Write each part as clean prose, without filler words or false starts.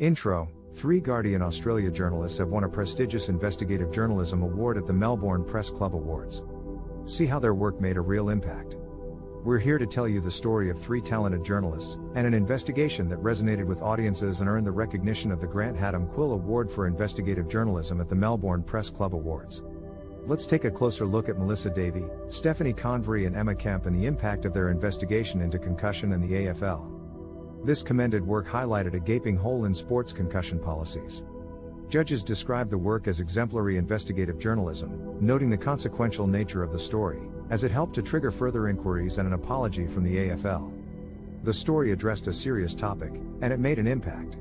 Intro: 3 Guardian Australia journalists have won a prestigious Investigative Journalism Award at the Melbourne Press Club Awards. See how their work made a real impact. We're here to tell you the story of 3 talented journalists, and an investigation that resonated with audiences and earned the recognition of the Grant Haddam Quill Award for Investigative Journalism at the Melbourne Press Club Awards. Let's take a closer look at Melissa Davey, Stephanie Convery and Emma Kemp and the impact of their investigation into concussion and the AFL. This commended work highlighted a gaping hole in sports concussion policies. Judges described the work as exemplary investigative journalism, noting the consequential nature of the story, as it helped to trigger further inquiries and an apology from the AFL. The story addressed a serious topic, and it made an impact.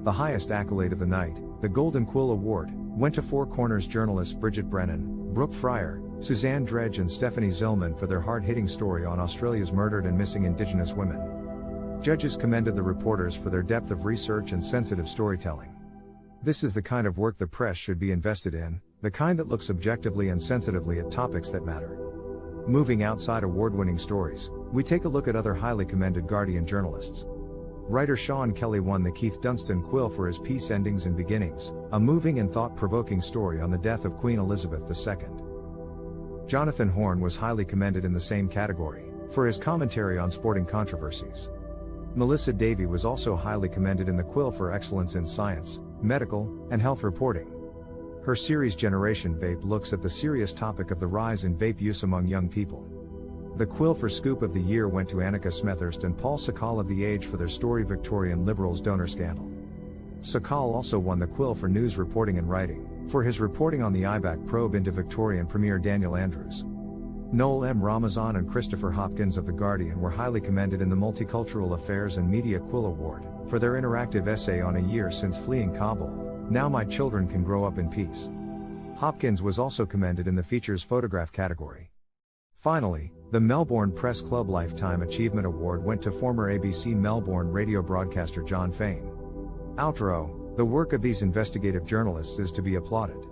The highest accolade of the night, the Golden Quill Award, went to Four Corners journalists Bridget Brennan, Brooke Fryer, Suzanne Dredge and Stephanie Zillman for their hard-hitting story on Australia's murdered and missing Indigenous women. Judges commended the reporters for their depth of research and sensitive storytelling. This is the kind of work the press should be invested in, the kind that looks objectively and sensitively at topics that matter. Moving outside award-winning stories, we take a look at other highly commended Guardian journalists. Writer Sean Kelly won the Keith Dunstan Quill for his piece Endings and Beginnings, a moving and thought-provoking story on the death of Queen Elizabeth II. Jonathan Horn was highly commended in the same category, for his commentary on sporting controversies. Melissa Davey was also highly commended in the Quill for excellence in science, medical, and health reporting. Her series Generation Vape looks at the serious topic of the rise in vape use among young people. The Quill for Scoop of the Year went to Annika Smethurst and Paul Sakal of The Age for their story Victorian Liberals donor scandal. Sakal also won the Quill for News Reporting and Writing, for his reporting on the IBAC probe into Victorian Premier Daniel Andrews. Noel M. Ramazan and Christopher Hopkins of The Guardian were highly commended in the Multicultural Affairs and Media Quill Award, for their interactive essay on a year since fleeing Kabul, Now My Children Can Grow Up in Peace. Hopkins was also commended in the Features Photograph category. Finally, the Melbourne Press Club Lifetime Achievement Award went to former ABC Melbourne radio broadcaster John Fain. Outro: the work of these investigative journalists is to be applauded.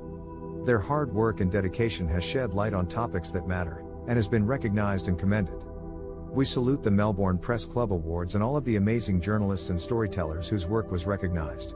Their hard work and dedication has shed light on topics that matter, and has been recognized and commended. We salute the Melbourne Press Club Awards and all of the amazing journalists and storytellers whose work was recognized.